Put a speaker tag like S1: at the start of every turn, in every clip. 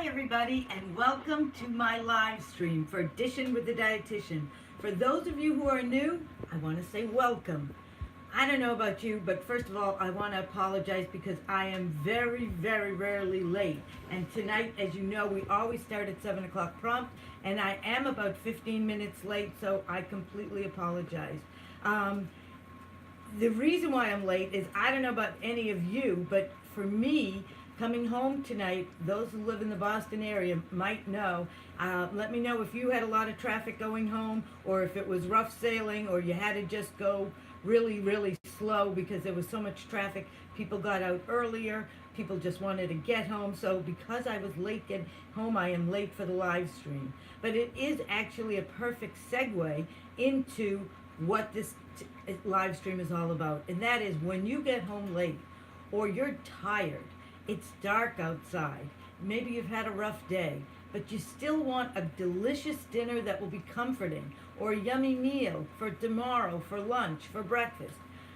S1: Hi everybody, and welcome to my live stream for Dietitian with the Dietitian. For those of you who are new, I want to say welcome. I don't know about you, but first of all, I want to apologize because I am very, very rarely late. And tonight, as you know, we always start at 7 o'clock prompt, and I am about 15 minutes late, so I completely apologize. The reason why I'm late is I don't know about any of you, but for me, coming home tonight, those who live in the Boston area might know. Let me know if you had a lot of traffic going home, or if it was rough sailing, or you had to just go really, really slow because there was so much traffic. People got out earlier. People just wanted to get home. So because I was late getting home, I am late for the live stream. But it is actually a perfect segue into what this live stream is all about. And that is when you get home late or you're tired, it's dark outside, maybe you've had a rough day, but you still want a delicious dinner that will be comforting, or a yummy meal for tomorrow, for lunch, for breakfast.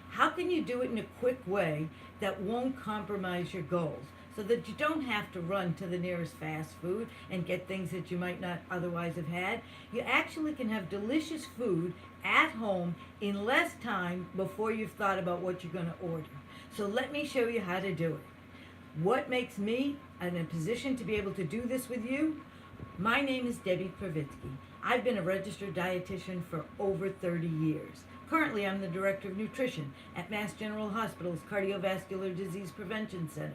S1: How can you do it in a quick way that won't compromise your goals, so that you don't have to run to the nearest fast food and get things that you might not otherwise have had? You actually can have delicious food at home in less time before you've thought about what you're going to order. So let me show you how to do it. What makes me in a position to be able to do this with you? My name is Debbie Kravitsky. I've been a registered dietitian for over 30 years. Currently, I'm the Director of Nutrition at Mass General Hospital's Cardiovascular Disease Prevention Center.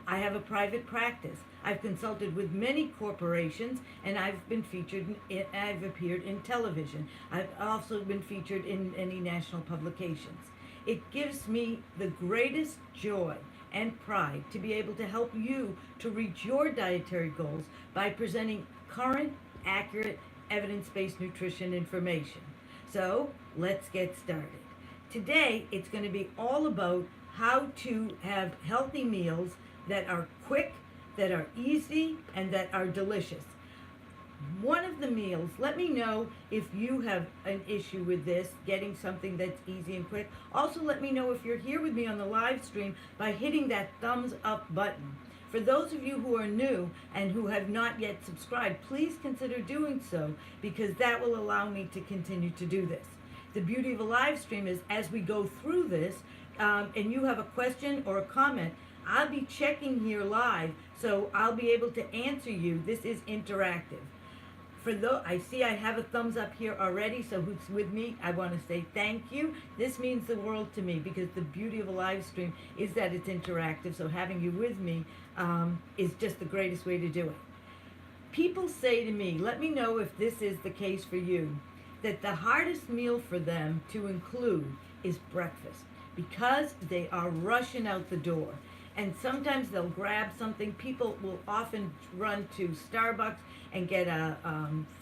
S1: I have a private practice. I've consulted with many corporations, and I've appeared in television. I've also been featured in many national publications. It gives me the greatest joy and pride to be able to help you to reach your dietary goals by presenting current, accurate, evidence-based nutrition information. So let's get started. Today, it's going to be all about how to have healthy meals that are quick, that are easy, and that are delicious. One of the meals, let me know if you have an issue with this, getting something that's easy and quick. Also, let me know if you're here with me on the live stream by hitting that thumbs up button. For those of you who are new and who have not yet subscribed, please consider doing so, because that will allow me to continue to do this. The beauty of a live stream is as we go through this, and you have a question or a comment, I'll be checking here live, so I'll be able to answer you. This is interactive. I see I have a thumbs up here already, so who's with me, I want to say thank you. This means the world to me, because the beauty of a live stream is that it's interactive, so having you with me is just the greatest way to do it. People say to me, let me know if this is the case for you, that the hardest meal for them to include is breakfast, because they are rushing out the door. And sometimes they'll grab something. People will often run to Starbucks and get a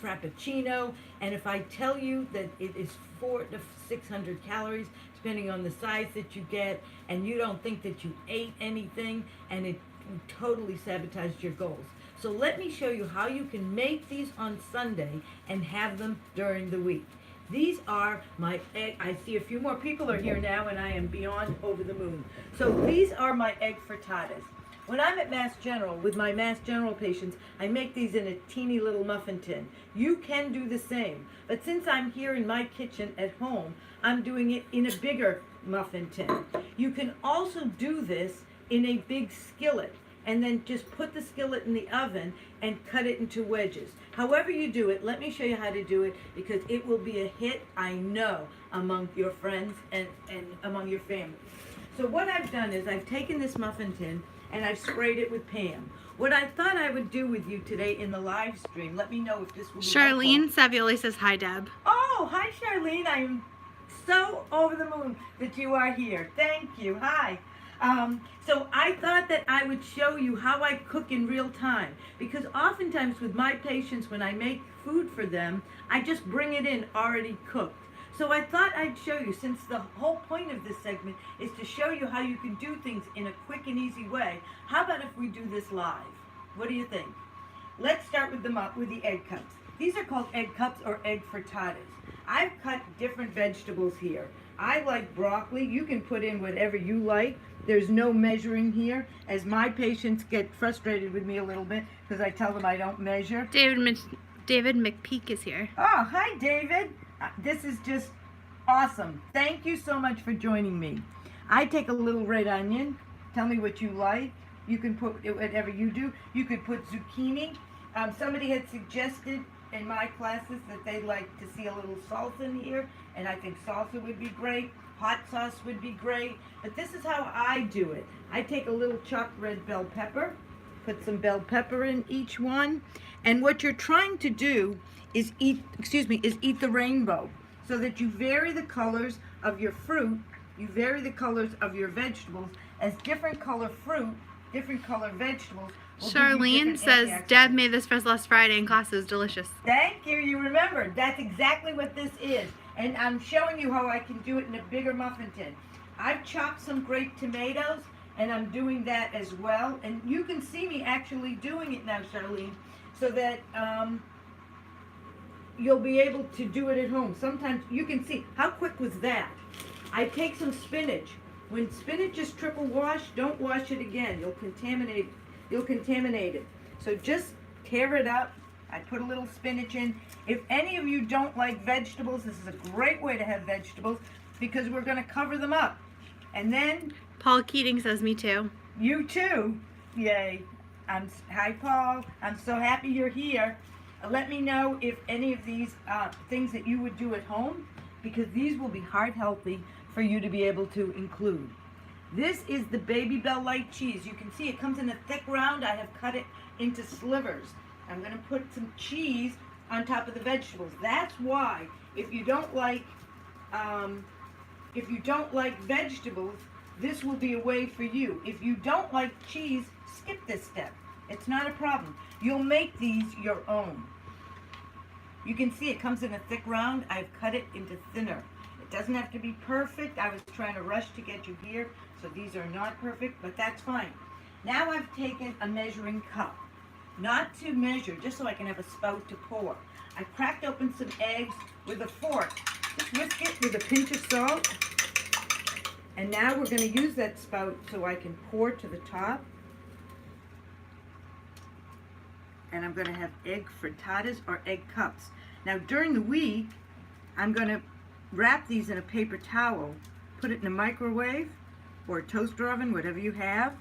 S1: Frappuccino. And if I tell you that it is 400 to 600 calories, depending on the size that you get, and you don't think that you ate anything, and it totally sabotaged your goals. So let me show you how you can make these on Sunday and have them during the week. These are my egg. I see a few more people are here now, and I am beyond over the moon. So these are my egg frittatas. When I'm at Mass General with my Mass General patients, I make these in a teeny little muffin tin. You can do the same, but since I'm here in my kitchen at home, I'm doing it in a bigger muffin tin. You can also do this in a big skillet, and then just put the skillet in the oven and cut it into wedges. However you do it, let me show you how to do it, because it will be a hit, I know, among your friends and among your family. So what I've done is I've taken this muffin tin and I've sprayed it with Pam. What I thought I would do with you today in the live stream, let me know if this will be
S2: Charlene Savioli says hi, Deb.
S1: Oh, hi Charlene. I'm so over the moon that you are here. Thank you. Hi. So I thought that I would show you how I cook in real time, because oftentimes with my patients, when I make food for them, I just bring it in already cooked. So I thought I'd show you, since the whole point of this segment is to show you how you can do things in a quick and easy way. How about if we do this live? What do you think? Let's start with the egg cups. These are called egg cups or egg frittatas. I've cut different vegetables here. I like broccoli. You can put in whatever you like. There's no measuring here, as my patients get frustrated with me a little bit because I tell them I don't measure.
S2: David McPeak is here.
S1: Oh, hi, David. This is just awesome. Thank you so much for joining me. I take a little red onion. Tell me what you like. You can put whatever you do. You could put zucchini. Somebody had suggested in my classes that they'd like to see a little salsa in here, and I think salsa would be great. Hot sauce would be great. But this is how I do it. I take a little chopped red bell pepper, put some bell pepper in each one, and what you're trying to do is eat the rainbow, so that you vary the colors of your fruit, you vary the colors of your vegetables, as different color fruit, different color vegetables.
S2: Charlene says Deb made this for us last Friday in class. It was delicious.
S1: Thank you. You remembered. That's exactly what this is. And I'm showing you how I can do it in a bigger muffin tin. I've chopped some grape tomatoes, and I'm doing that as well. And you can see me actually doing it now, Charlene, so that you'll be able to do it at home. Sometimes you can see. How quick was that? I take some spinach. When spinach is triple washed, don't wash it again. You'll contaminate it. So just tear it up. I put a little spinach in. If any of you don't like vegetables, this is a great way to have vegetables because we're going to cover them up. And then
S2: Paul Keating says me too.
S1: you too. Yay. Hi, Paul. I'm so happy you're here. Let me know if any of these things that you would do at home, because these will be heart healthy for you to be able to include. This is the Baby Bell Light cheese. You can see it comes in a thick round. I have cut it into slivers. I'm going to put some cheese on top of the vegetables. That's why if you don't like vegetables, this will be a way for you. If you don't like cheese, skip this step. It's not a problem. You'll make these your own. You can see it comes in a thick round. I've cut it into thinner. It doesn't have to be perfect. I was trying to rush to get you here, so these are not perfect, but that's fine. Now I've taken a measuring cup, not to measure, just so I can have a spout to pour. I cracked open some eggs with a fork. Just whisk it with a pinch of salt. And now we're going to use that spout so I can pour to the top. And I'm going to have egg frittatas or egg cups. Now during the week, I'm going to wrap these in a paper towel, put it in a microwave or a toaster oven, whatever you have.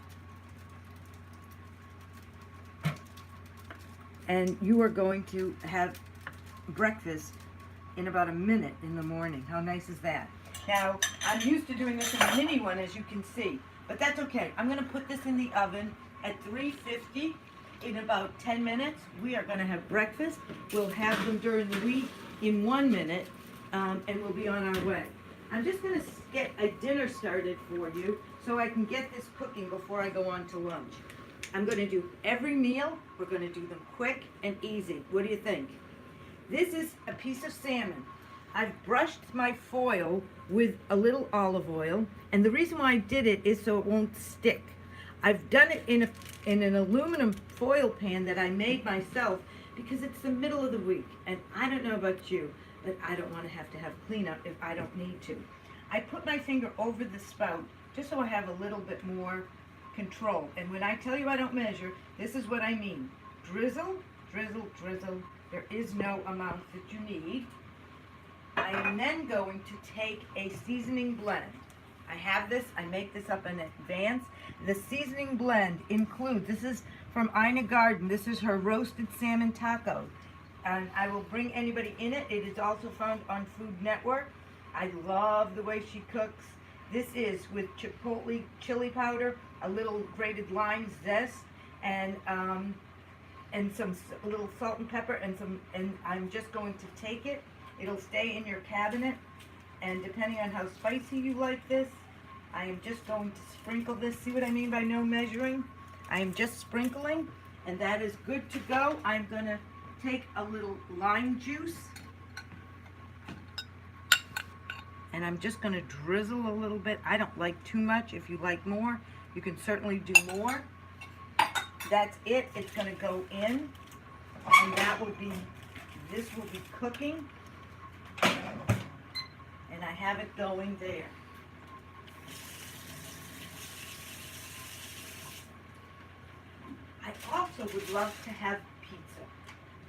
S1: And you are going to have breakfast in about a minute in the morning. How nice is that? Now, I'm used to doing this in a mini one, as you can see, but that's okay. I'm going to put this in the oven at 350. In about 10 minutes, we are going to have breakfast. We'll have them during the week in 1 minute, and we'll be on our way. I'm just going to get a dinner started for you so I can get this cooking before I go on to lunch. I'm going to do every meal. We're going to do them quick and easy. What do you think? This is a piece of salmon. I've brushed my foil with a little olive oil, and the reason why I did it is so it won't stick. I've done it in an aluminum foil pan that I made myself because it's the middle of the week, and I don't know about you, but I don't want to have cleanup if I don't need to. I put my finger over the spout just so I have a little bit more control. And when I tell you I don't measure, this is what I mean. Drizzle, drizzle, drizzle. There is no amount that you need. I am then going to take a seasoning blend. I have this, I make this up in advance. The seasoning blend includes, this is from Ina Garden, this is her roasted salmon taco. And I will bring anybody in it. It is also found on Food Network. I love the way she cooks. This is with chipotle chili powder, a little grated lime zest, and some little salt and pepper, and I'm just going to take it. It'll stay in your cabinet, and depending on how spicy you like this, I am just going to sprinkle this. See what I mean by no measuring? I am just sprinkling, and that is good to go. I'm going to take a little lime juice, and I'm just going to drizzle a little bit. I don't like too much. If you like more, you can certainly do more. That's it. It's going to go in, and this will be cooking. and I have it going there. I also would love to have pizza.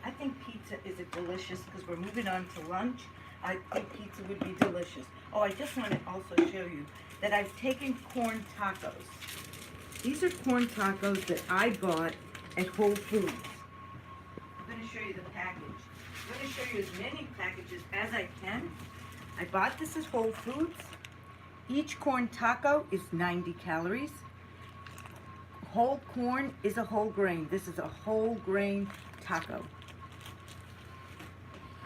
S1: I think pizza is a delicious, because we're moving on to lunch. I think pizza would be delicious. Oh, I just want to also show you that I've taken corn tacos. These are corn tacos that I bought at Whole Foods. I'm going to show you the package. I'm going to show you as many packages as I can. I bought this at Whole Foods. Each corn taco is 90 calories. Whole corn is a whole grain. This is a whole grain taco.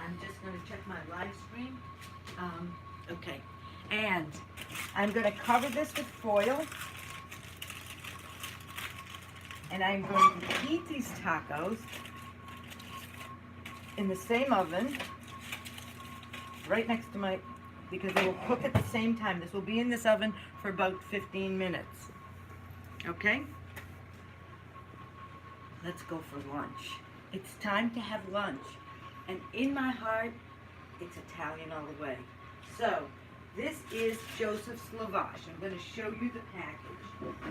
S1: I'm just going to check my live stream. Okay. And I'm going to cover this with foil. And I'm going to heat these tacos in the same oven, right next to my, because they will cook at the same time. This will be in this oven for about 15 minutes. Okay? Let's go for lunch. It's time to have lunch. And in my heart, it's Italian all the way. So, this is Joseph's Lavash. I'm going to show you the package.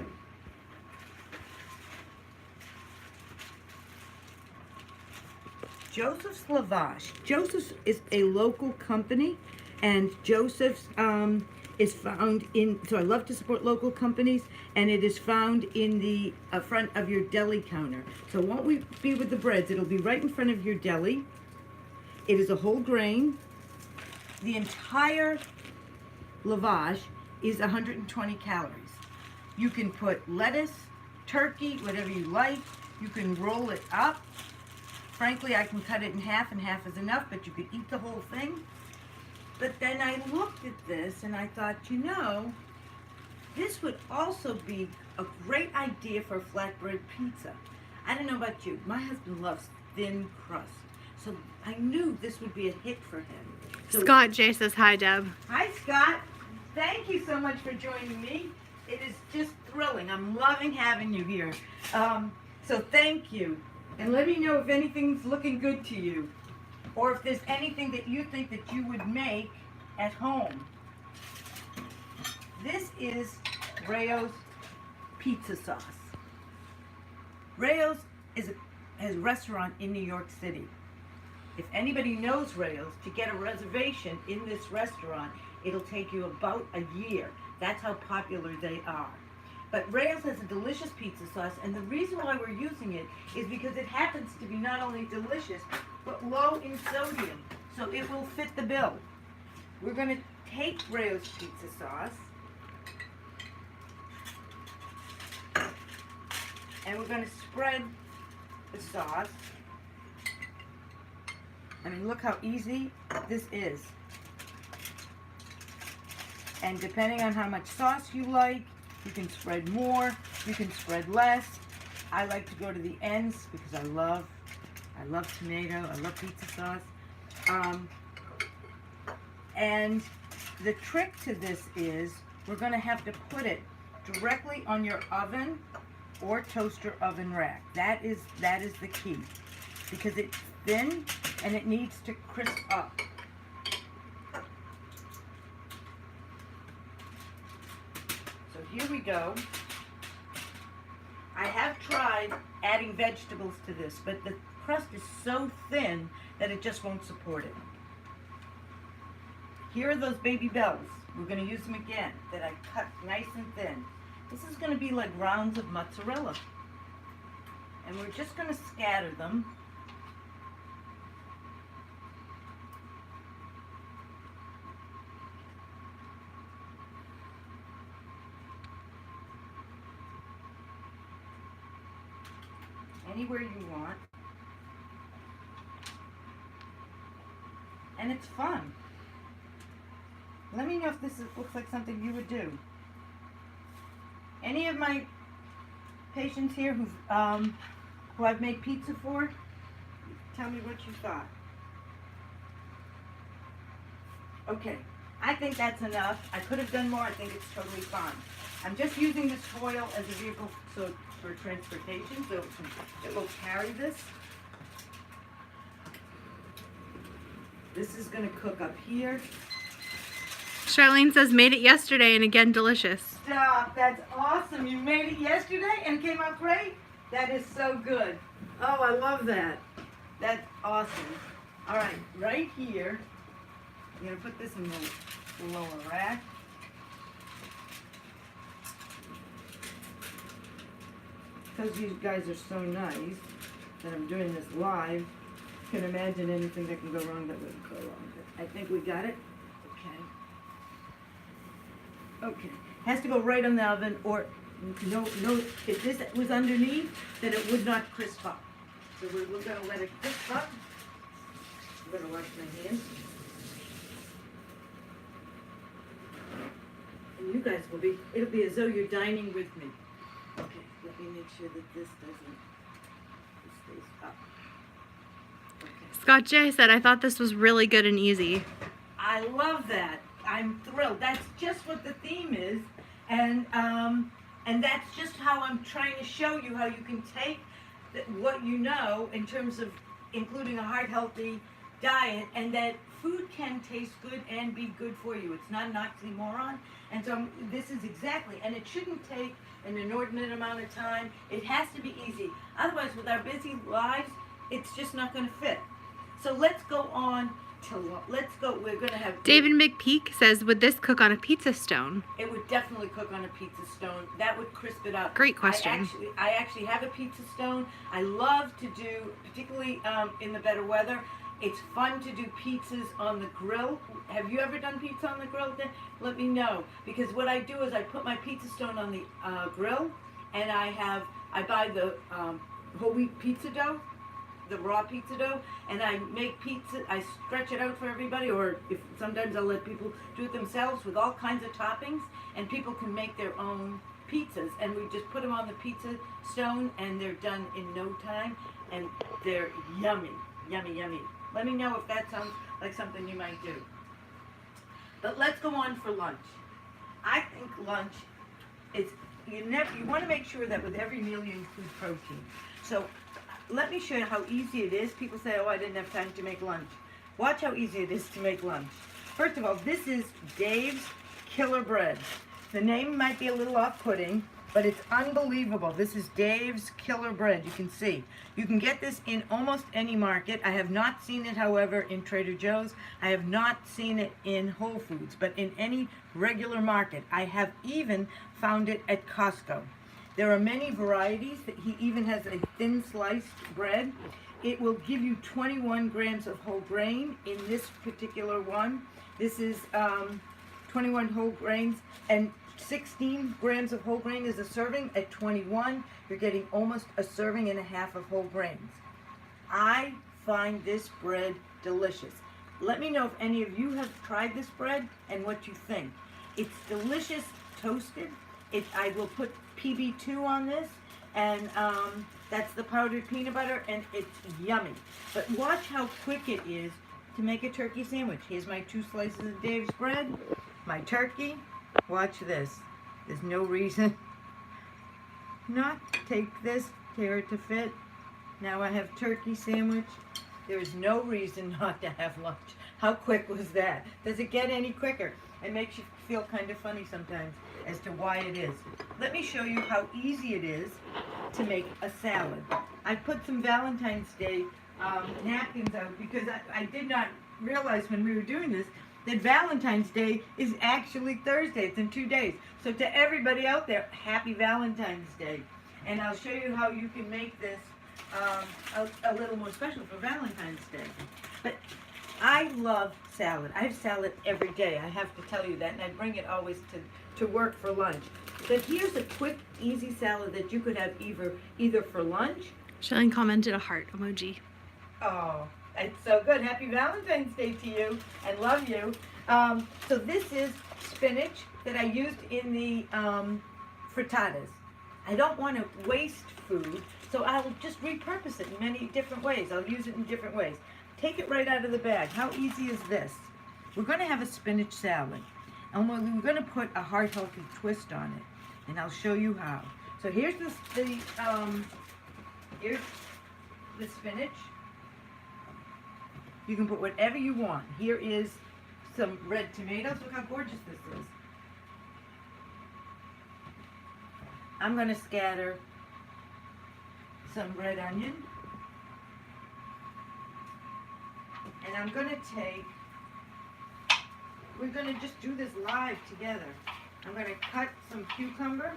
S1: Joseph's Lavash. Joseph's is a local company, and Joseph's is found in, so I love to support local companies, and it is found in the front of your deli counter. So it won't be with the breads, it'll be right in front of your deli. It is a whole grain. The entire lavash is 120 calories. You can put lettuce, turkey, whatever you like. You can roll it up. Frankly, I can cut it in half, and half is enough, but you could eat the whole thing. But then I looked at this and I thought, you know, this would also be a great idea for flatbread pizza. I don't know about you. My husband loves thin crust. So I knew this would be a hit for him. So,
S2: Scott J says hi, Deb.
S1: hi, Scott. Thank you so much for joining me. It is just thrilling. I'm loving having you here. So thank you. And let me know if anything's looking good to you, or if there's anything that you think that you would make at home. This is Rayo's pizza sauce. Rayo's is a restaurant in New York City. If anybody knows Rayo's, to get a reservation in this restaurant, it'll take you about a year. That's how popular they are. But Rayo's has a delicious pizza sauce, and the reason why we're using it is because it happens to be not only delicious, but low in sodium, so it will fit the bill. We're going to take Rayo's pizza sauce, and we're going to spread the sauce. I mean, look how easy this is. And depending on how much sauce you like, you can spread more, you can spread less. I like to go to the ends because I love tomato, I love pizza sauce. And the trick to this is we're going to have to put it directly on your oven or toaster oven rack. That is the key, because it's thin and it needs to crisp up. So here we go. I have tried adding vegetables to this, but the crust is so thin that it just won't support it. Here are those baby bells. We're going to use them again, that I cut nice and thin. This is going to be like rounds of mozzarella. And we're just going to scatter them. Anywhere you want. And it's fun. Let me know if this looks like something you would do. Any of my patients here who I've made pizza for, tell me what you thought. Okay, I think that's enough. I could have done more. I think it's totally fine. I'm just using this foil as a vehicle for transportation, so it will carry this. This is going to cook up here.
S2: Charlene says made it yesterday and again delicious.
S1: Stop. That's awesome. You made it yesterday and it came out great? That is so good. Oh, I love that. That's awesome. All right, right here, I'm going to put this in the lower rack. Because you guys are so nice that I'm doing this live, you can imagine anything that can go wrong that wouldn't go wrong. I think we got it. Okay. Has to go right on the oven, or no. If this was underneath, then it would not crisp up. So we're going to let it crisp up. I'm going to wash my hands. And you guys will be. It'll be as though you're dining with me. Okay. Let me make sure that this stays up. Okay.
S2: Scott J said, I thought this was really good and easy.
S1: I love that. I'm thrilled. That's just what the theme is, and that's just how I'm trying to show you how you can take what you know in terms of including a heart-healthy diet, and that food can taste good and be good for you. It's not an oxymoron, and so this is exactly, and it shouldn't take an inordinate amount of time. It has to be easy. Otherwise, with our busy lives, it's just not going to fit. So let's go on. We're going to have...
S2: David McPeak says, would this cook on a pizza stone?
S1: It would definitely cook on a pizza stone. That would crisp it up.
S2: Great question.
S1: I actually have a pizza stone. I love to do, particularly in the better weather, it's fun to do pizzas on the grill. Have you ever done pizza on the grill? Let me know. Because what I do is I put my pizza stone on the grill, and I buy the whole wheat pizza dough, the raw pizza dough, and I make pizza. I stretch it out for everybody, or if sometimes I'll let people do it themselves with all kinds of toppings, and people can make their own pizzas, and we just put them on the pizza stone, and they're done in no time, and they're yummy, yummy, yummy. Let me know if that sounds like something you might do. But let's go on for lunch. I think lunch is, you want to make sure that with every meal you include protein. So let me show you how easy it is. People say, oh, I didn't have time to make lunch. Watch how easy it is to make lunch. First of all, this is Dave's Killer Bread. The name might be a little off-putting, but it's unbelievable. This is Dave's Killer Bread. You can see. You can get this in almost any market. I have not seen it, however, in Trader Joe's. I have not seen it in Whole Foods, but in any regular market. I have even found it at Costco. There are many varieties. He even has a thin sliced bread. It will give you 21 grams of whole grain in this particular one. This is 21 whole grains, and 16 grams of whole grain is a serving. At 21, you're getting almost a serving and a half of whole grains. I find this bread delicious. Let me know if any of you have tried this bread and what you think. It's delicious toasted. I will put PB2 on this, and that's the powdered peanut butter, and it's yummy. But watch how quick it is to make a turkey sandwich. Here's my 2 slices of Dave's bread, my turkey. Watch this. There's no reason not to take this, tear it to fit. Now I have turkey sandwich. There is no reason not to have lunch. How quick was that? Does it get any quicker? It makes you feel kind of funny sometimes as to why it is. Let me show you how easy it is to make a salad. I put some Valentine's Day napkins out because I did not realize when we were doing this that Valentine's Day is actually Thursday. It's in 2 days. So to everybody out there, happy Valentine's Day. And I'll show you how you can make this a little more special for Valentine's Day. But I love salad. I have salad every day. I have to tell you that, and I bring it always to work for lunch. But here's a quick, easy salad that you could have either for lunch.
S2: Charlene commented a heart emoji.
S1: Oh, it's so good. Happy Valentine's Day to you, and love you. So this is spinach that I used in the frittatas. I don't want to waste food, so I'll just repurpose it in many different ways. I'll use it in different ways. Take it right out of the bag. How easy is this? We're going to have a spinach salad, and we're going to put a heart-healthy twist on it, and I'll show you how. So here's here's the spinach. You can put whatever you want. Here is some red tomatoes. Look how gorgeous this is. I'm going to scatter some red onion. And I'm going to we're going to just do this live together. I'm going to cut some cucumber.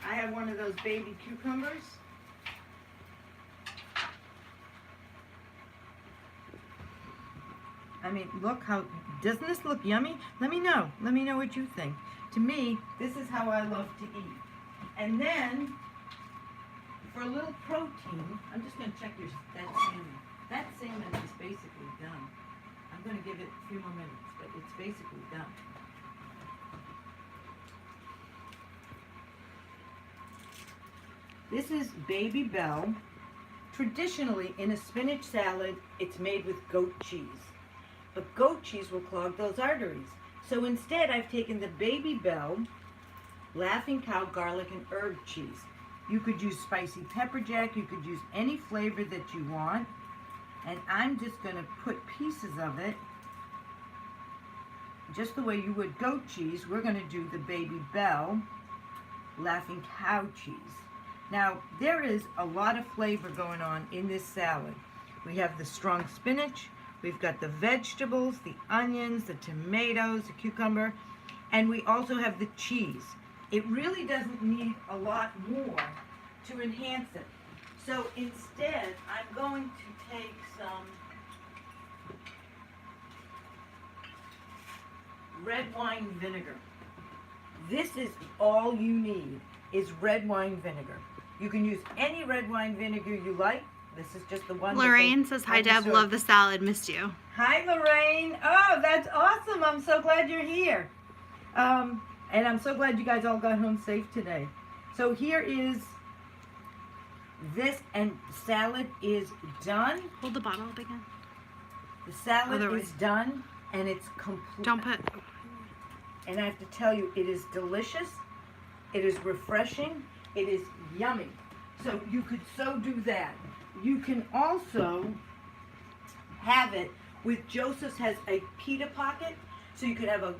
S1: I have one of those baby cucumbers. I mean, look how, doesn't this look yummy? Let me know what you think. To me, this is how I love to eat. And then, for a little protein, I'm just going to check that salmon. That salmon is basically done. I'm going to give it a few more minutes, but it's basically done. This is Baby Bell. Traditionally, in a spinach salad, it's made with goat cheese. But goat cheese will clog those arteries. So instead, I've taken the Baby Bell, Laughing Cow garlic and herb cheese. You could use spicy pepper jack. You could use any flavor that you want. And I'm just going to put pieces of it, just the way you would goat cheese. We're going to do the Baby Bell, Laughing Cow cheese. Now, there is a lot of flavor going on in this salad. We have the strong spinach. We've got the vegetables, the onions, the tomatoes, the cucumber, and we also have the cheese. It really doesn't need a lot more to enhance it. So instead, I'm going to take some red wine vinegar. This is all you need, is red wine vinegar. You can use any red wine vinegar you like. This is just the one.
S2: Lorraine says, hi Deb, love the salad, missed you.
S1: Hi Lorraine. Oh, that's awesome. I'm so glad you're here. And I'm so glad you guys all got home safe today. So here is this, and salad is done.
S2: Hold the bottle up again.
S1: The salad is done, and it's complete.
S2: Don't put.
S1: And I have to tell you, it is delicious. It is refreshing. It is yummy. So you could so do that. You can also have it with, Joseph's has a pita pocket. So you could have a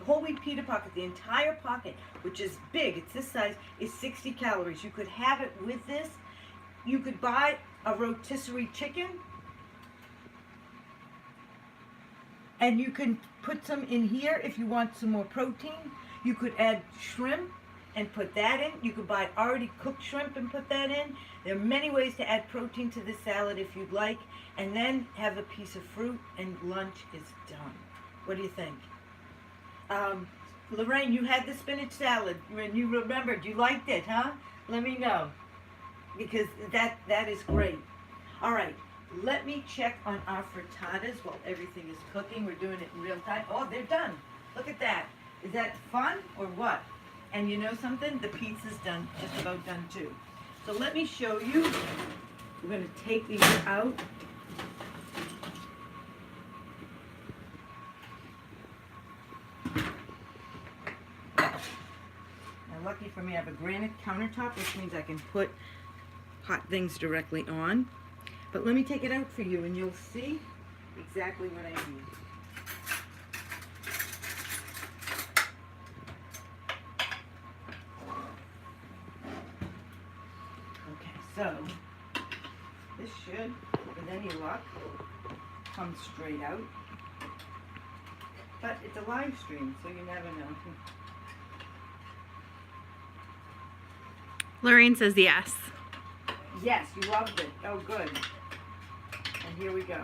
S1: whole wheat pita pocket. The entire pocket, which is big, it's this size, is 60 calories. You could have it with this. You could buy a rotisserie chicken, and you can put some in here if you want some more protein. You could add shrimp and put that in. You could buy already cooked shrimp and put that in. There are many ways to add protein to this salad if you'd like, and then have a piece of fruit, and lunch is done. What do you think? Lorraine, you had the spinach salad when you remembered. You liked it, huh? Let me know, because that is great. All right, let me check on our frittatas while everything is cooking. We're doing it in real time. Oh, they're done. Look at that. Is that fun or what? And you know something? The pizza's done, just about done too. So let me show you. We're going to take these out. Lucky for me, I have a granite countertop, which means I can put hot things directly on. But let me take it out for you, and you'll see exactly what I mean. Okay, so this should, with any luck, come straight out. But it's a live stream, so you never know.
S2: Lorraine says yes.
S1: Yes, you loved it. Oh, good. And here we go.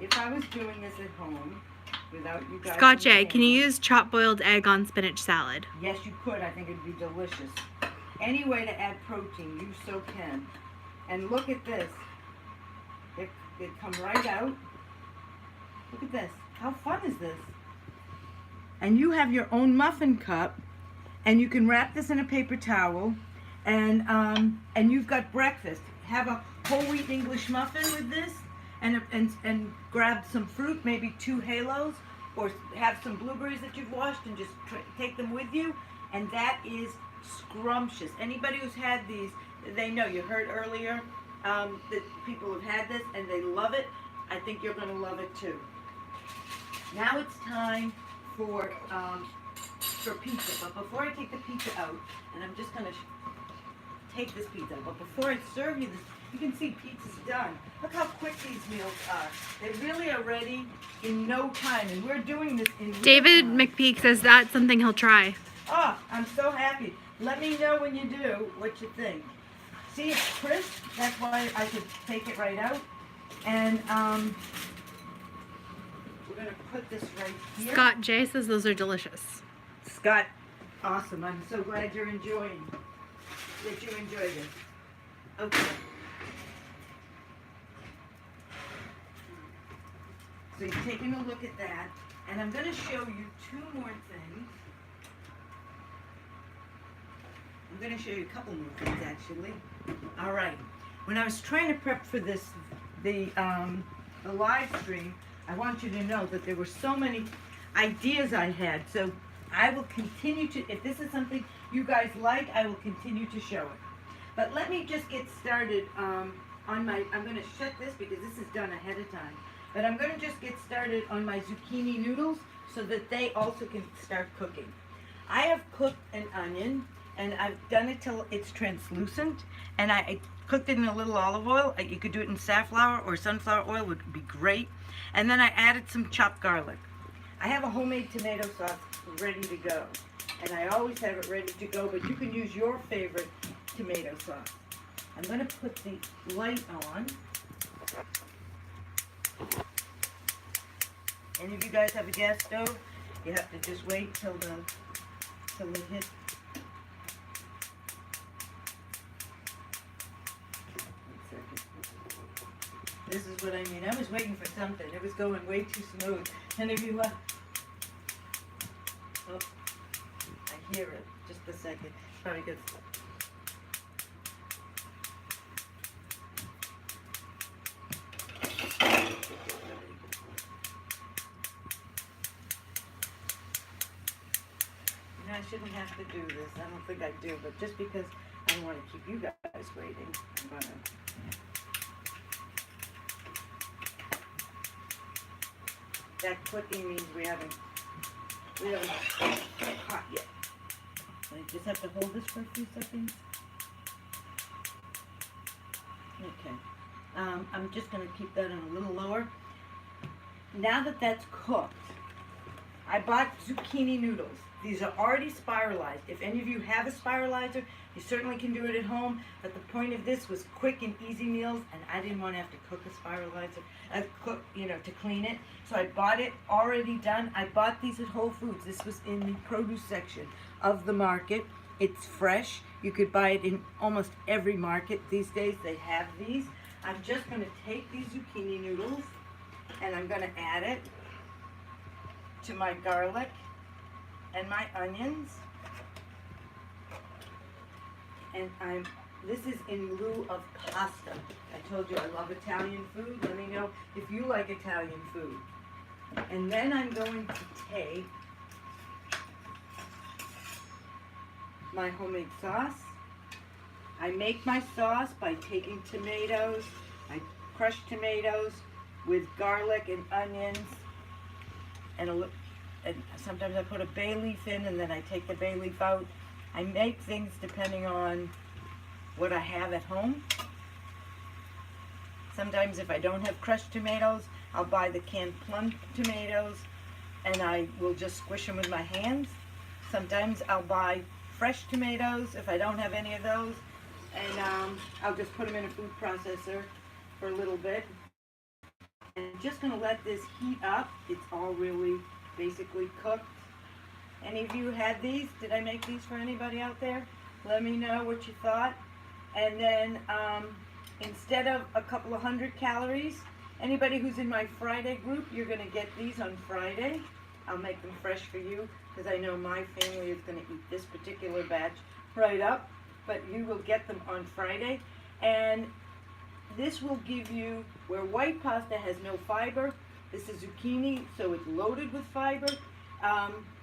S1: If I was doing this at home, without you guys...
S2: Scott J, can you use chopped boiled egg on spinach salad?
S1: Yes, you could. I think it'd be delicious. Any way to add protein, you so can. And look at this. They come right out. Look at this. How fun is this? And you have your own muffin cup. And you can wrap this in a paper towel, and you've got breakfast. Have a whole wheat English muffin with this, and grab some fruit, maybe 2 halos, or have some blueberries that you've washed and just take them with you, and that is scrumptious. Anybody who's had these, they know. You heard earlier that people have had this and they love it. I think you're going to love it too. Now it's time for pizza. But before I take the pizza out, and I'm just gonna take this pizza out, but before I serve you this, you can see pizza's done. Look how quick these meals are. They really are ready in no time, and we're doing this in real
S2: David
S1: time.
S2: McPeak says that's something he'll try.
S1: Oh, I'm so happy. Let me know when you do what you think. See, it's crisp. That's why I could take it right out. And we're going to put this right here.
S2: Scott J says those are delicious.
S1: Scott, awesome. I'm so glad you're enjoying, that you enjoy this. Okay. So you're taking a look at that. And I'm going to show you two more things. I'm going to show you a couple more things, actually. All right. When I was trying to prep for this, the live stream, I want you to know that there were so many ideas I had. So I will continue to, if this is something you guys like, I will continue to show it. But let me just get started on my, I'm going to shut this because this is done ahead of time. But I'm going to just get started on my zucchini noodles so that they also can start cooking. I have cooked an onion, and I've done it till it's translucent, and I cooked it in a little olive oil. You could do it in safflower or sunflower oil, would be great. And then I added some chopped garlic. I have a homemade tomato sauce ready to go, and I always have it ready to go, but you can use your favorite tomato sauce. I'm going to put the light on. Any of you guys have a gas stove? You have to just wait till it hits. This is what I mean. I was waiting for something. It was going way too smooth. And if you oh, I hear it. Just a second. Probably good. I shouldn't have to do this. I don't think I do, but just because I don't want to keep you guys waiting, I'm gonna. That clicking means we haven't hot yet. I just have to hold this for a few seconds. Okay. I'm just gonna keep that on a little lower. Now that that's cooked, I bought zucchini noodles. These are already spiralized. If any of you have a spiralizer, you certainly can do it at home. But the point of this was quick and easy meals, and I didn't want to have to cook a spiralizer, to clean it. So I bought it already done. I bought these at Whole Foods. This was in the produce section of the market. It's fresh. You could buy it in almost every market these days. They have these. I'm just going to take these zucchini noodles, and I'm going to add it to my garlic and my onions, and this is in lieu of pasta. I told you I love Italian food. Let me know if you like Italian food. And then I'm going to take my homemade sauce. I make my sauce by taking tomatoes. I crush tomatoes with garlic and onions, and sometimes I put a bay leaf in, and then I take the bay leaf out. I make things depending on what I have at home. Sometimes if I don't have crushed tomatoes, I'll buy the canned plum tomatoes, and I will just squish them with my hands. Sometimes I'll buy fresh tomatoes if I don't have any of those, and I'll just put them in a food processor for a little bit. And I'm just going to let this heat up. It's all really basically cooked. Any of you had these? Did I make these for anybody out there? Let me know what you thought. And then instead of a couple of 100 calories, anybody who's in my Friday group, you're going to get these on Friday. I'll make them fresh for you because I know my family is going to eat this particular batch right up, but you will get them on Friday. And this will give you, where white pasta has no fiber, this is zucchini, so it's loaded with fiber.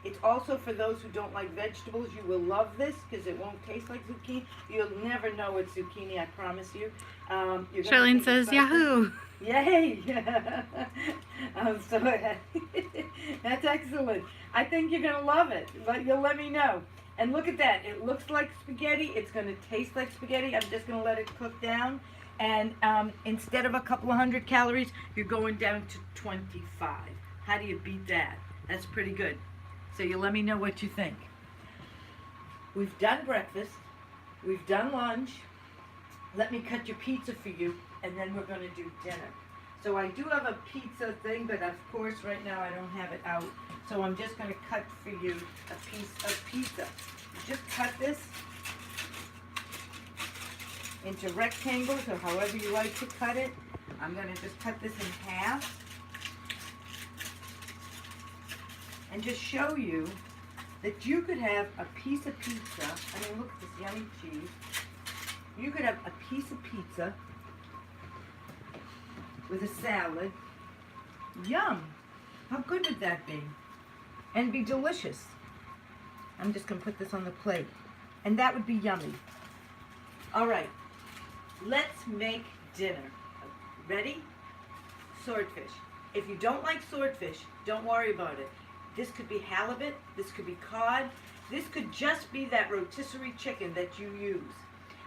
S1: It's also for those who don't like vegetables. You will love this because it won't taste like zucchini. You'll never know it's zucchini, I promise you.
S2: Charlene says, Yahoo!
S1: Yay! I'm so happy. That's excellent. I think you're going to love it, but you'll let me know. And look at that. It looks like spaghetti. It's going to taste like spaghetti. I'm just going to let it cook down. And instead of a couple of 100 calories, you're going down to 25. How do you beat that? That's pretty good. So you let me know what you think. We've done breakfast. We've done lunch. Let me cut your pizza for you, and then we're going to do dinner. So I do have a pizza thing, but of course right now I don't have it out. So I'm just going to cut for you a piece of pizza. Just cut this into rectangles or however you like to cut it. I'm going to just cut this in half and just show you that you could have a piece of pizza. I mean, look at this yummy cheese. You could have a piece of pizza with a salad. Yum! How good would that be? And be delicious. I'm just going to put this on the plate. And that would be yummy. All right. Let's make dinner. Ready? Swordfish. If you don't like swordfish, don't worry about it. This could be halibut. This could be cod. This could just be that rotisserie chicken that you use.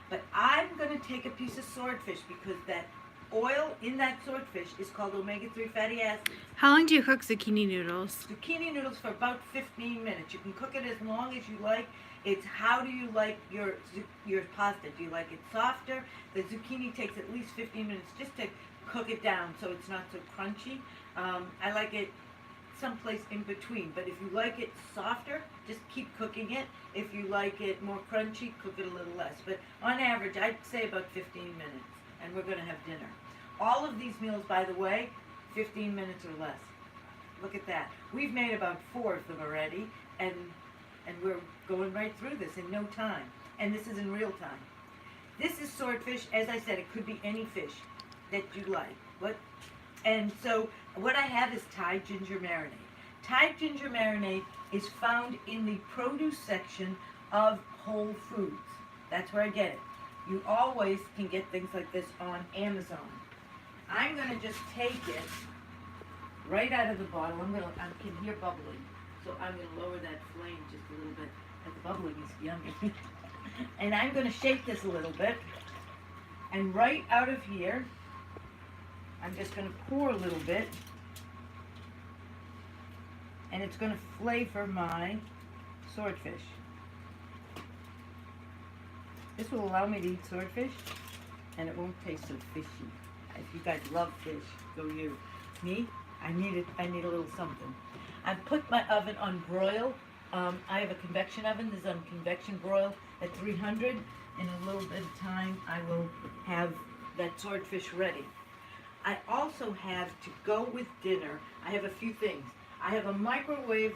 S1: But I'm going to take a piece of swordfish because that oil in that swordfish is called omega-3 fatty acids.
S2: How long do you cook zucchini noodles?
S1: Zucchini noodles for about 15 minutes. You can cook it as long as you like. It's how do you like your pasta? Do you like it softer? The zucchini takes at least 15 minutes just to cook it down so it's not so crunchy. I like it someplace in between, but if you like it softer, just keep cooking it. If you like it more crunchy, cook it a little less. But on average, I'd say about 15 minutes, and we're going to have dinner. All of these meals, by the way, 15 minutes or less. Look at that. We've made about 4 of them already, and we're going right through this in no time. And this is in real time. This is swordfish. As I said, it could be any fish that you like. And so what I have is Thai ginger marinade. Thai ginger marinade is found in the produce section of Whole Foods. That's where I get it. You always can get things like this on Amazon. I'm going to just take it right out of the bottle. I can hear bubbling, so I'm going to lower that flame just a little bit. The bubbling is yummy. And I'm going to shake this a little bit. And right out of here, I'm just going to pour a little bit, and it's going to flavor my swordfish. This will allow me to eat swordfish, and it won't taste so fishy. If you guys love fish, go you. Me, I need a little something. I've put my oven on broil. I have a convection oven. This is on convection broil at 300. In a little bit of time, I will have that swordfish ready. I also have, to go with dinner, I have a few things. I have a microwave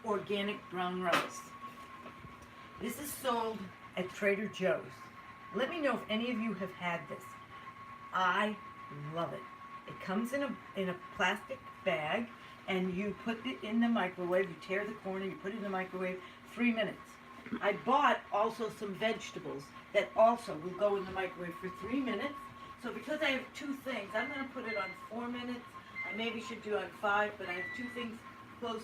S1: organic brown rice. This is sold at Trader Joe's. Let me know if any of you have had this. I love it. It comes in a plastic bag, and you put it in the microwave. You tear the corner, you put it in the microwave, 3 minutes. I bought also some vegetables that also will go in the microwave for 3 minutes. So because I have 2 things, I'm going to put it on 4 minutes. I maybe should do on 5, but I have 2 things close.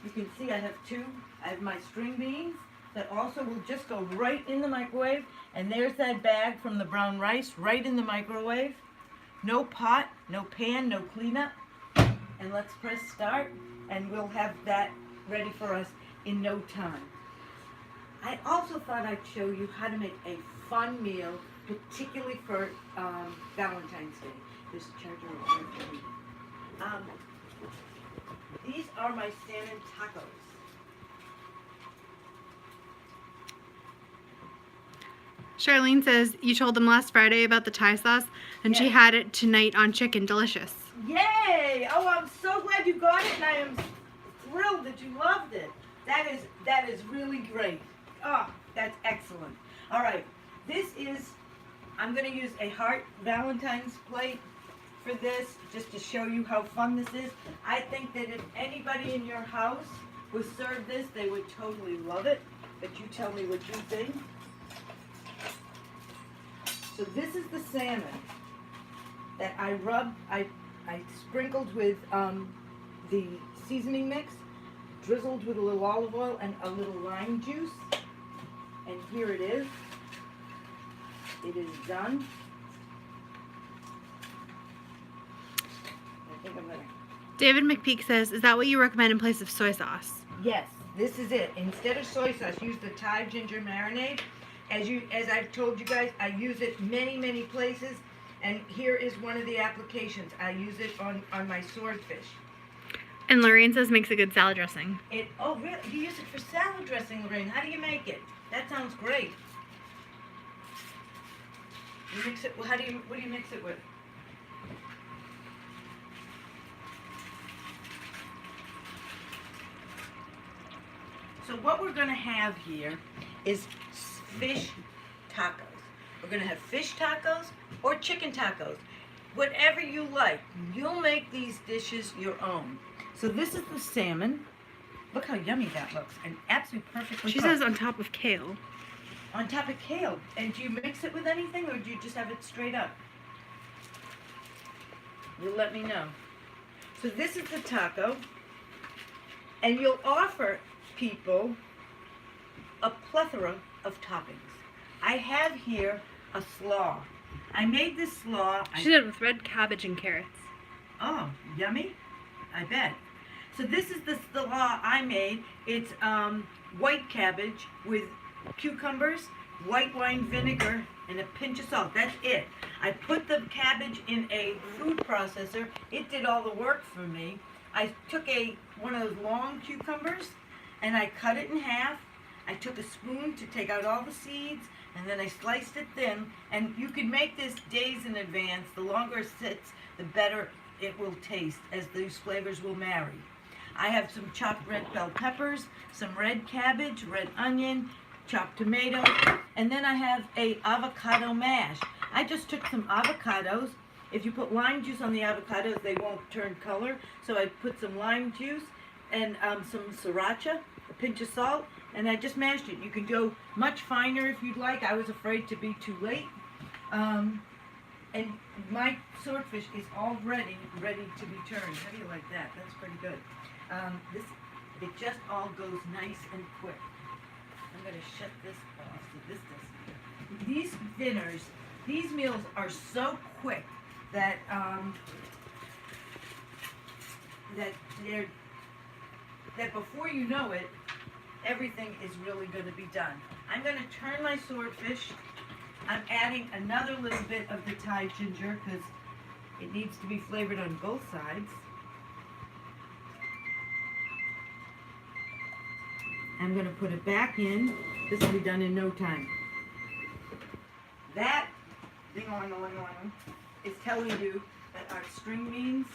S1: You can see I have 2. I have my string beans that also will just go right in the microwave. And there's that bag from the brown rice right in the microwave. No pot, no pan, no cleanup. And let's press start, and we'll have that ready for us in no time. I also thought I'd show you how to make a fun meal, particularly for Valentine's Day. There's a charger over there. These are my salmon tacos.
S2: Charlene says you told them last Friday about the Thai sauce, and she had it tonight on chicken. Delicious.
S1: Yay! Oh, I'm so glad you got it, and I am thrilled that you loved it. That is really great. Oh, that's excellent. All right, I'm going to use a heart Valentine's plate for this, just to show you how fun this is. I think that if anybody in your house was served this, they would totally love it, but you tell me what you think. So this is the salmon. that I rubbed, I sprinkled with the seasoning mix, drizzled with a little olive oil and a little lime juice. And here it is. It is done. I think I'm gonna.
S2: David McPeak says, is that what you recommend in place of soy sauce?
S1: Yes, this is it. Instead of soy sauce, use the Thai ginger marinade. As I've told you guys, I use it many places, and here is one of the applications. I use it on my swordfish.
S2: And Lorraine says makes a good salad dressing.
S1: Oh really? You use it for salad dressing, Lorraine. How do you make it? That sounds great. You mix it. What do you mix it with? So what we're going to have here is fish tacos. We're going to have fish tacos or chicken tacos. Whatever you like. You'll make these dishes your own. So this is the salmon. Look how yummy that looks. And absolutely perfectly
S2: She
S1: cooked.
S2: says on top of kale.
S1: On top of kale. And do you mix it with anything or do you just have it straight up? You'll let me know. So this is the taco. And you'll offer people a plethora of toppings. I have here a slaw. I made this slaw.
S2: She did it with red cabbage and carrots.
S1: Oh, yummy. I bet. So this is the slaw I made. It's white cabbage with cucumbers, white wine vinegar, and a pinch of salt. That's it. I put the cabbage in a food processor. It did all the work for me. I took one of those long cucumbers and I cut it in half. I took a spoon to take out all the seeds, and then I sliced it thin. And you can make this days in advance. The longer it sits, the better it will taste, as these flavors will marry. I have some chopped red bell peppers, some red cabbage, red onion, chopped tomato, and then I have a avocado mash. I just took some avocados. If you put lime juice on the avocados, they won't turn color. So I put some lime juice and some sriracha, a pinch of salt, and I just mashed it. You can go much finer if you'd like. I was afraid to be too late. And my swordfish is already ready to be turned. How do you like that? That's pretty good. It just all goes nice and quick. I'm going to shut this off so this doesn't. These dinners, these meals are so quick that that before you know it, everything is really going to be done. I'm going to turn my swordfish. I'm adding another little bit of the Thai ginger because it needs to be flavored on both sides. I'm going to put it back in. This will be done in no time. That ding-a-ling-a-ling-a-ling is telling you that our string beans,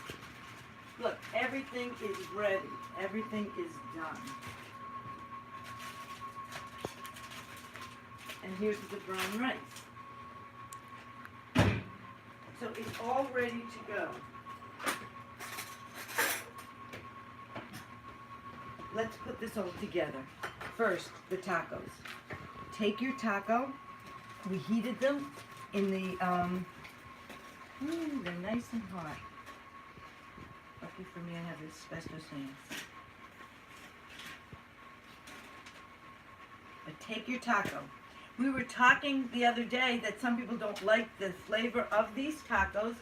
S1: look, everything is ready. Everything is done. And here's the brown rice. So it's all ready to go. Let's put this all together. First, the tacos. Take your taco. We heated them in the, they're nice and hot. Lucky for me, I have asbestos hands. But take your taco. We were talking the other day that some people don't like the flavor of these tacos,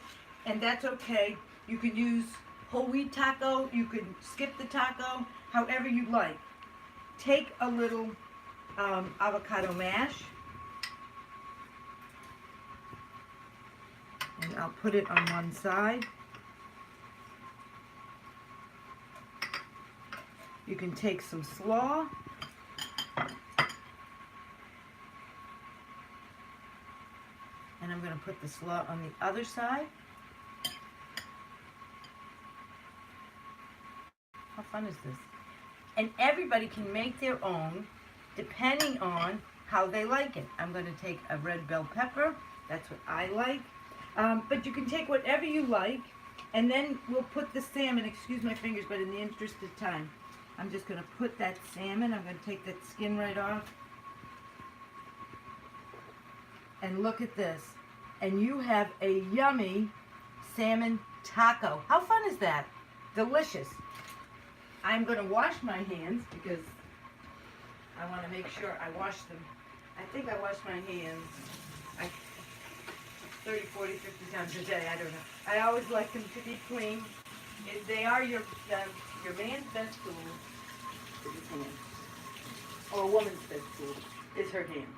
S1: and that's okay. You can use whole wheat taco, you could skip the taco, however you like. Take a little avocado mash, and I'll put it on one side. You can take some slaw. And I'm going to put the slaw on the other side. How fun is this? And everybody can make their own depending on how they like it. I'm going to take a red bell pepper. That's what I like. But you can take whatever you like. And then we'll put the salmon, excuse my fingers, but in the interest of time, I'm just going to put that salmon. I'm going to take that skin right off. And look at this. And you have a yummy salmon taco. How fun is that? Delicious. I'm going to wash my hands because I want to make sure I wash them. I think I wash my hands 30, 40, 50 times a day. I don't know. I always like them to be clean. They are your man's best tool is his hands. Or a woman's best tool is her hands.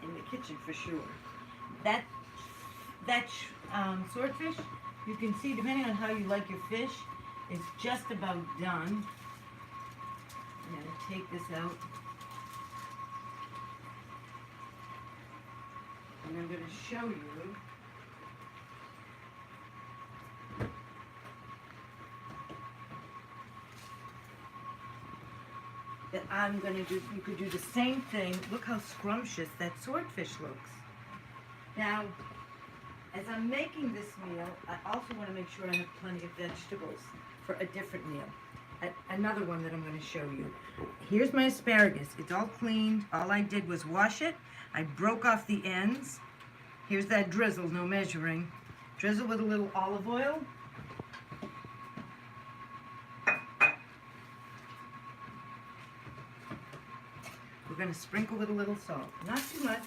S1: In the kitchen for sure. That swordfish, you can see, depending on how you like your fish, is just about done. I'm going to take this out. And I'm going to show you that I'm going to do. You could do the same thing. Look how scrumptious that swordfish looks. Now, as I'm making this meal, I also want to make sure I have plenty of vegetables for a different meal. Another one that I'm going to show you. Here's my asparagus. It's all cleaned. All I did was wash it. I broke off the ends. Here's that drizzle, no measuring. Drizzle with a little olive oil. We're going to sprinkle with a little salt. Not too much.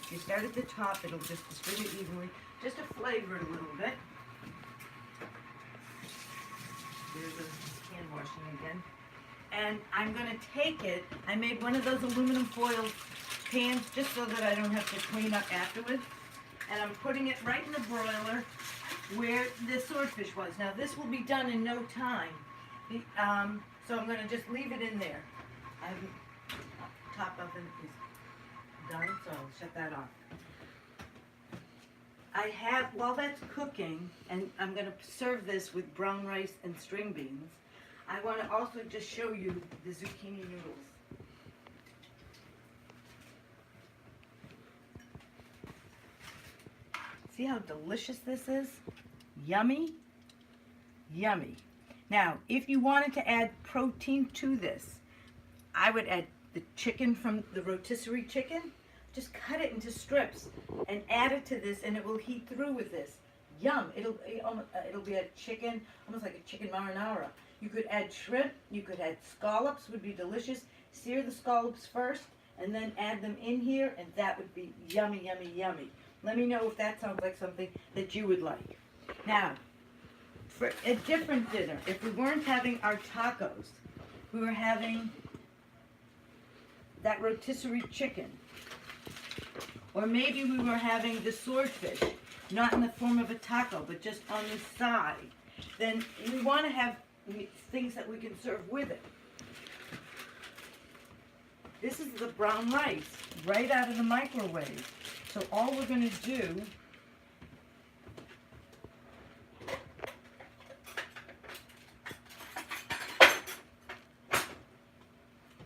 S1: If you start at the top, it'll just distribute evenly. Just to flavor it a little bit. Here's the hand washing again. And I'm going to take it. I made one of those aluminum foil pans just so that I don't have to clean up afterwards. And I'm putting it right in the broiler where the swordfish was. Now this will be done in no time. So I'm going to just leave it in there. Top oven is done, so I'll shut that off. While that's cooking, and I'm going to serve this with brown rice and string beans, I want to also just show you the zucchini noodles. See how delicious this is? Yummy, yummy. Now, if you wanted to add protein to this, I would add the chicken from the rotisserie chicken. Just cut it into strips and add it to this, and it will heat through with this. Yum! It'll be a chicken, almost like a chicken marinara. You could add shrimp. You could add scallops. Would be delicious. Sear the scallops first, and then add them in here, and that would be yummy, yummy, yummy. Let me know if that sounds like something that you would like. Now, for a different dinner, if we weren't having our tacos, we were having that rotisserie chicken. Or maybe we were having the swordfish, not in the form of a taco, but just on the side. Then we want to have things that we can serve with it. This is the brown rice, right out of the microwave. So all we're going to do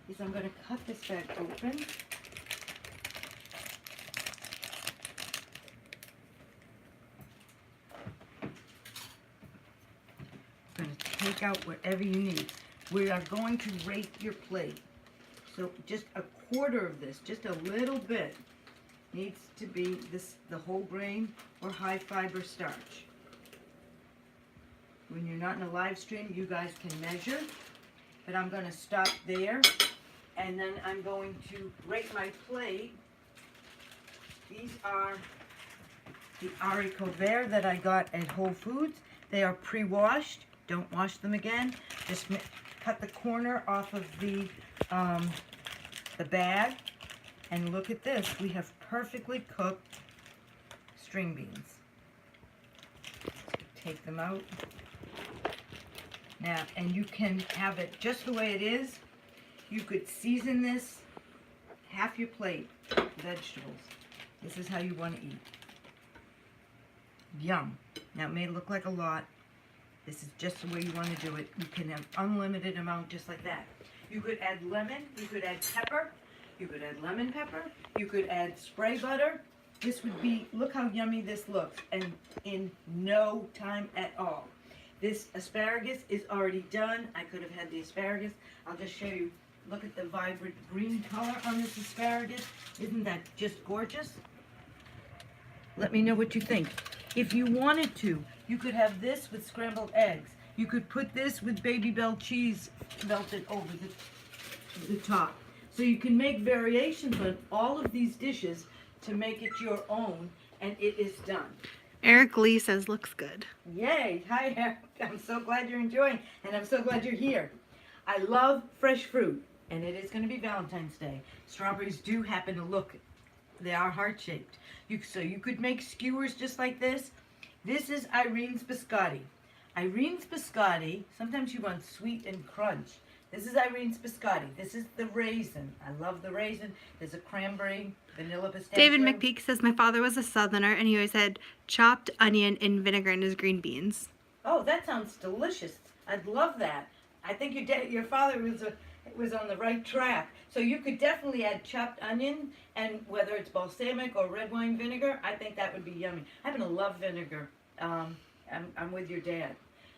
S1: is I'm going to cut this bag open. I'm going to take out whatever you need. We are going to rate your plate. So just a quarter of this, just a little bit, needs to be the whole grain or high fiber starch. When you're not in a live stream, you guys can measure, but I'm going to stop there, and then I'm going to rate my plate. These are the haricots verts that I got at Whole Foods. They are pre-washed. Don't wash them again. Just cut the corner off of the bag, and look at this. We have perfectly cooked string beans. Take them out. Now, and you can have it just the way it is. You could season this, half your plate, vegetables. This is how you want to eat. Yum. Now, it may look like a lot. This is just the way you want to do it. You can have unlimited amount just like that. You could add lemon. You could add pepper. You could add lemon pepper. You could add spray butter. This would be, look how yummy this looks, and in no time at all. This asparagus is already done. I could have had the asparagus. I'll just show you. Look at the vibrant green color on this asparagus. Isn't that just gorgeous? Let me know what you think. If you wanted to, you could have this with scrambled eggs. You could put this with Baby Bell cheese melted over the top. So you can make variations on all of these dishes to make it your own, and it is done.
S2: Eric Lee says looks good.
S1: Yay! Hi, Eric. I'm so glad you're enjoying, and I'm so glad you're here. I love fresh fruit, and it is going to be Valentine's Day. Strawberries do happen to look, they are heart-shaped. So you could make skewers just like this. This is Irene's biscotti. Irene's biscotti, sometimes you want sweet and crunch. This is Irene's biscotti. This is the raisin. I love the raisin. There's a cranberry, vanilla pistachio.
S2: David McPeak says my father was a Southerner and he always had chopped onion and vinegar in his green beans.
S1: Oh, that sounds delicious. I'd love that. I think your father was on the right track. So you could definitely add chopped onion, and whether it's balsamic or red wine vinegar, I think that would be yummy. I happen to love vinegar. I'm with your dad.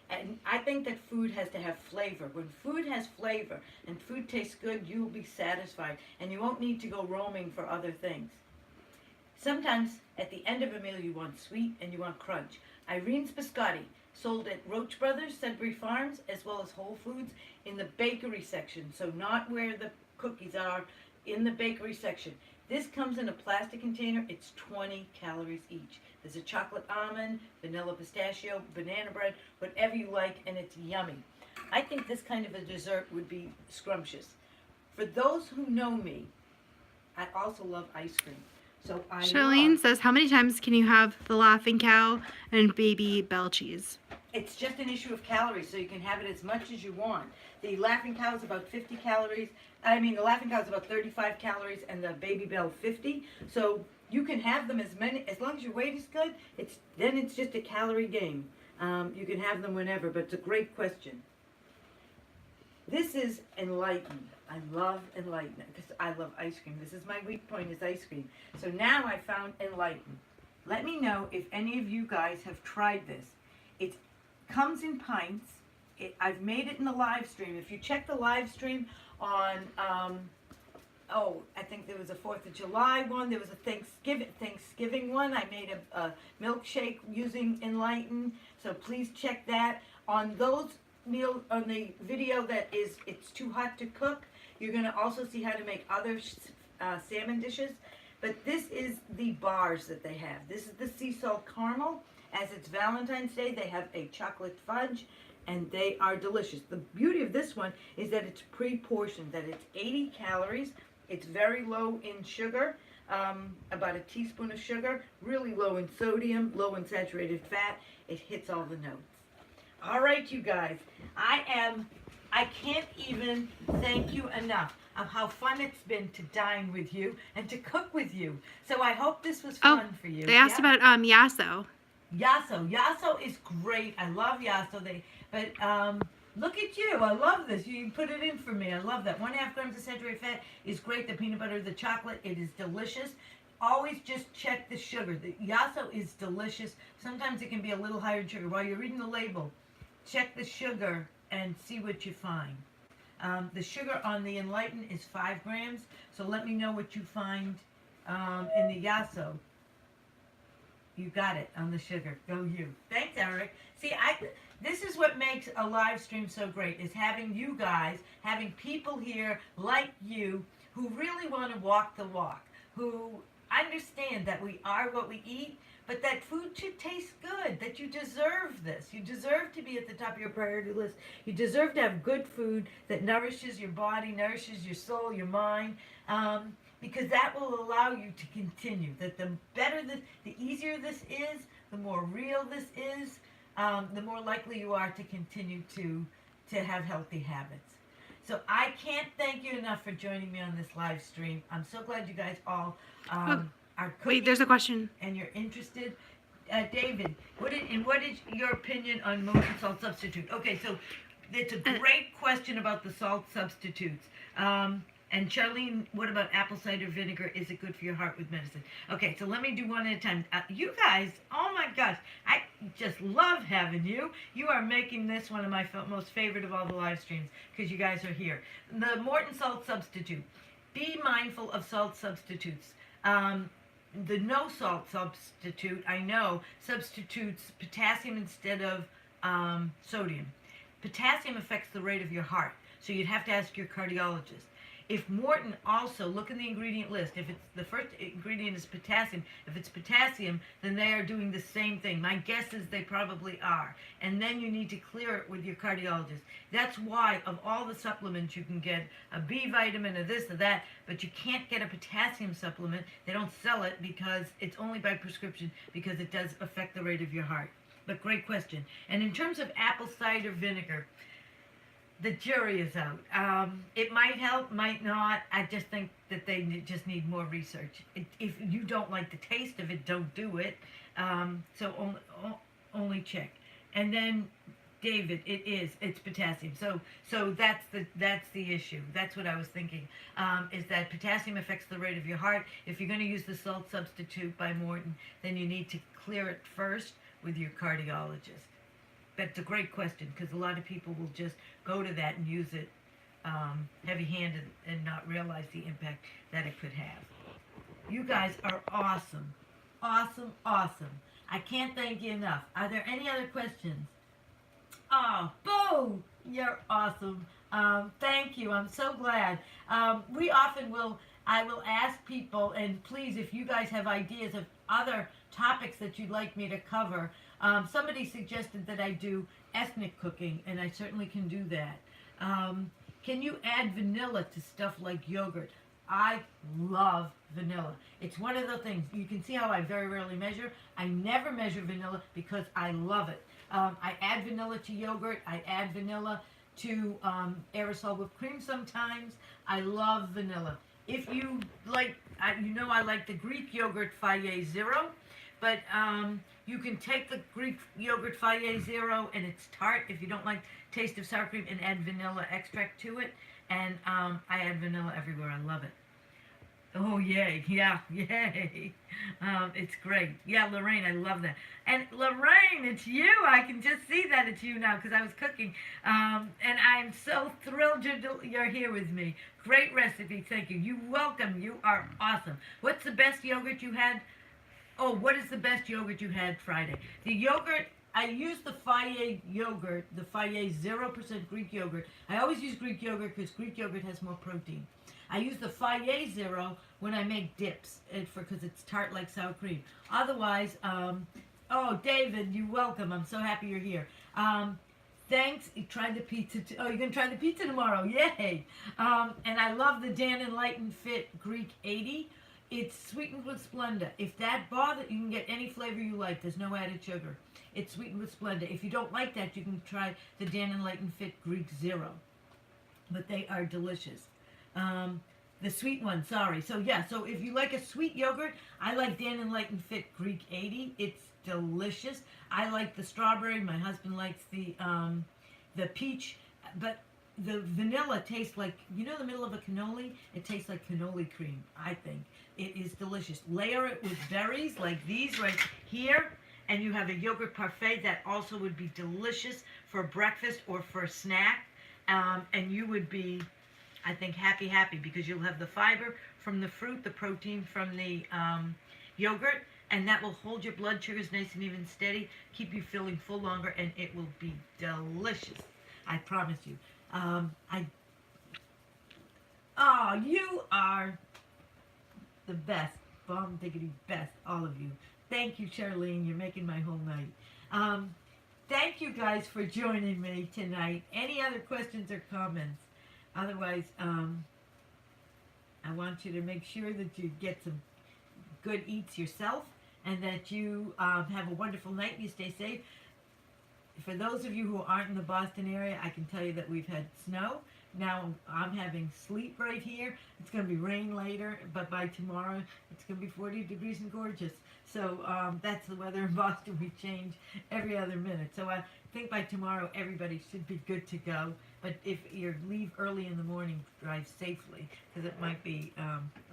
S1: And I think that food has to have flavor. When food has flavor and food tastes good, you'll be satisfied, and you won't need to go roaming for other things. Sometimes at the end of a meal you want sweet and you want crunch. Irene's biscotti, sold at Roach Brothers, Sudbury Farms, as well as Whole Foods in the bakery section. So not where the cookies are, in the bakery section. This comes in a plastic container. It's 20 calories each. There's a chocolate almond, vanilla pistachio, banana bread, whatever you like, and it's yummy. I think this kind of a dessert would be scrumptious. For those who know me, I also love ice cream. So
S2: Charlene says, how many times can you have the Laughing Cow and Baby Bell cheese?
S1: It's just an issue of calories, so you can have it as much as you want. The Laughing Cow is about 50 calories. The Laughing Cow is about 35 calories, and the Baby Bell 50. So you can have them as long as your weight is good. Then it's just a calorie game. You can have them whenever, but it's a great question. This is Enlightened. I love Enlightenment because I love ice cream. This is my weak point, is ice cream. So now I found Enlightened. Let me know if any of you guys have tried this. It comes in pints. I've made it in the live stream. If you check the live stream on, I think there was a 4th of July one. There was a Thanksgiving one. I made a milkshake using Enlightened. So please check that. On the video that it's too hot to cook, you're going to also see how to make other salmon dishes. But this is the bars that they have. This is the sea salt caramel. As it's Valentine's Day, they have a chocolate fudge, and they are delicious. The beauty of this one is that it's pre-portioned, that it's 80 calories. It's very low in sugar, about a teaspoon of sugar, really low in sodium, low in saturated fat. It hits all the notes. All right, you guys, I can't even thank you enough of how fun it's been to dine with you and to cook with you. So I hope this was fun for you.
S2: They asked about Yasso.
S1: Yasso is great. I love Yasso. Look at you. I love this. You put it in for me. I love that. 1.5 grams of saturated fat is great. The peanut butter, the chocolate, it is delicious. Always just check the sugar. The Yasso is delicious. Sometimes it can be a little higher in sugar. While you're reading the label, check the sugar and see what you find. The sugar on the Enlightened is 5 grams. So let me know what you find in the Yasso. You got it on the sugar. Go you. Thanks, Eric. See, this is what makes a live stream so great, is having you guys, having people here like you who really want to walk the walk, who understand that we are what we eat, but that food should taste good, that you deserve this. You deserve to be at the top of your priority list. You deserve to have good food that nourishes your body, nourishes your soul, your mind, because that will allow you to continue. That the better the easier this is, the more real this is, the more likely you are to continue to have healthy habits. So I can't thank you enough for joining me on this live stream. I'm so glad you guys all are cooking.
S2: Wait, there's a question.
S1: And you're interested. David, what is your opinion on molten salt substitute? Okay, so it's a great question about the salt substitutes. And Charlene, what about apple cider vinegar? Is it good for your heart with medicine? Okay, so let me do one at a time. You guys, oh my gosh, I just love having you. You are making this one of my most favorite of all the live streams because you guys are here. The Morton salt substitute. Be mindful of salt substitutes. the no salt substitute, I know, substitutes potassium instead of sodium. Potassium affects the rate of your heart, so you'd have to ask your cardiologist. If Morton also, look in the ingredient list, if it's the first ingredient is potassium, if it's potassium, then they are doing the same thing. My guess is they probably are. And then you need to clear it with your cardiologist. That's why of all the supplements you can get a B vitamin or this or that, but you can't get a potassium supplement. They don't sell it because it's only by prescription, because it does affect the rate of your heart. But great question. And in terms of apple cider vinegar, the jury is out. It might help, might not. I just think that they just need more research. If you don't like the taste of it, don't do it. So only check. And then, David, it's potassium. So that's the issue. That's what I was thinking. Is that potassium affects the rate of your heart. If you're going to use the salt substitute by Morton, then you need to clear it first with your cardiologist. That's a great question, because a lot of people will just go to that and use it heavy-handed and not realize the impact that it could have. You guys are awesome. Awesome, awesome. I can't thank you enough. Are there any other questions? Oh, Boo! You're awesome. Thank you. I'm so glad. We often I will ask people, and please, if you guys have ideas of other topics that you'd like me to cover, somebody suggested that I do ethnic cooking, and I certainly can do that. Can you add vanilla to stuff like yogurt? I love vanilla. It's one of the things. You can see how I very rarely measure. I never measure vanilla because I love it. I add vanilla to yogurt. I add vanilla to aerosol whipped cream sometimes. I love vanilla. If you like, I like the Greek yogurt Fage Zero, but you can take the Greek yogurt Fage Zero and it's tart if you don't like taste of sour cream, and add vanilla extract to it. And I add vanilla everywhere. I love it. Oh, yay. Yeah, yay. It's great. Yeah, Lorraine, I love that. And Lorraine, it's you. I can just see that it's you now because I was cooking. And I'm so thrilled you're here with me. Great recipe. Thank you. You're welcome. You are awesome. What's the best yogurt you had? Oh, what is the best yogurt you had Friday? The yogurt, I use the Fage yogurt, the Fage 0% Greek yogurt. I always use Greek yogurt because Greek yogurt has more protein. I use the Fage Zero when I make dips because it's tart like sour cream. Otherwise, oh, David, you're welcome. I'm so happy you're here. Thanks. You tried the pizza. You're going to try the pizza tomorrow. Yay. And I love the Dan Enlightened Fit Greek 80. It's sweetened with Splenda. If that bothers, you can get any flavor you like. There's no added sugar. It's sweetened with Splenda. If you don't like that, you can try the Dan Enlightened Fit Greek Zero. But they are delicious. The sweet one, sorry. So if you like a sweet yogurt, I like Dan Enlightened Fit Greek 80. It's delicious. I like the strawberry. My husband likes the peach. But the vanilla tastes like, the middle of a cannoli? It tastes like cannoli cream, I think. It is delicious. Layer it with berries like these right here, and you have a yogurt parfait that also would be delicious for breakfast or for a snack. And you would be, I think, happy because you'll have the fiber from the fruit, the protein from the yogurt, and that will hold your blood sugars nice and even steady, keep you feeling full longer, and it will be delicious. I promise you. You are the best, bomb diggity best, all of you. Thank you, Charlene. You're making my whole night. Thank you guys for joining me tonight. Any other questions or comments? Otherwise, I want you to make sure that you get some good eats yourself and that you have a wonderful night and you stay safe. For those of you who aren't in the Boston area, I can tell you that we've had snow. Now I'm having sleet right here. It's going to be rain later, but by tomorrow it's going to be 40 degrees and gorgeous. So that's the weather in Boston. We change every other minute. So I think by tomorrow everybody should be good to go. But if you leave early in the morning, drive safely because it might be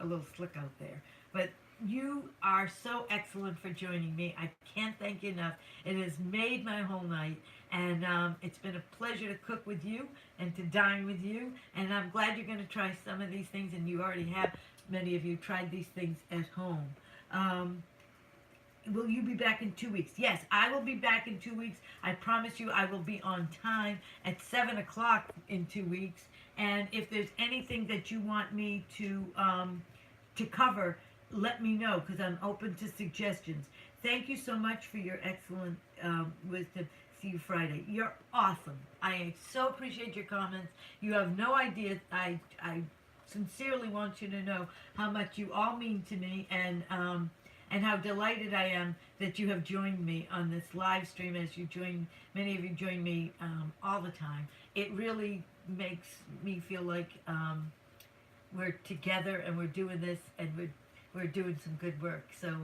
S1: a little slick out there. But you are so excellent for joining me. I can't thank you enough. It has made my whole night. And it's been a pleasure to cook with you and to dine with you. And I'm glad you're going to try some of these things. And you already have, many of you, tried these things at home. Will you be back in 2 weeks? Yes, I will be back in 2 weeks. I promise you I will be on time at 7 o'clock in 2 weeks. And if there's anything that you want me to cover, let me know, because I'm open to suggestions. Thank you so much for your excellent wisdom. See you Friday. You're awesome. I so appreciate your comments. You have no idea. I sincerely want you to know how much you all mean to me, and how delighted I am that you have joined me on this live stream, as many of you join me all the time. It really makes me feel like we're together and we're doing this, and we're doing some good work. So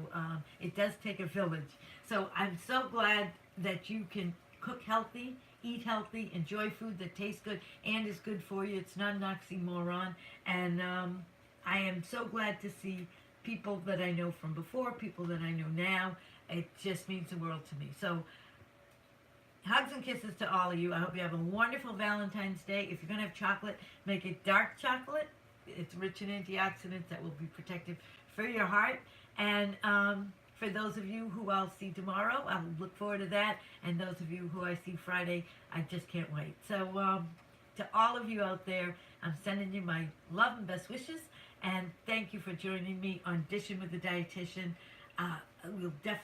S1: it does take a village. So I'm so glad that you can cook healthy, eat healthy, enjoy food that tastes good and is good for you. It's not an oxymoron. And I am so glad to see people that I know from before, people that I know now. It just means the world to me. So hugs and kisses to all of you. I hope you have a wonderful Valentine's Day. If you're going to have chocolate, make it dark chocolate. It's rich in antioxidants that will be protective for your heart. And for those of you who I'll see tomorrow, I'll look forward to that. And those of you who I see Friday, I just can't wait. So to all of you out there, I'm sending you my love and best wishes. And thank you for joining me on Dishing with the Dietitian. We'll definitely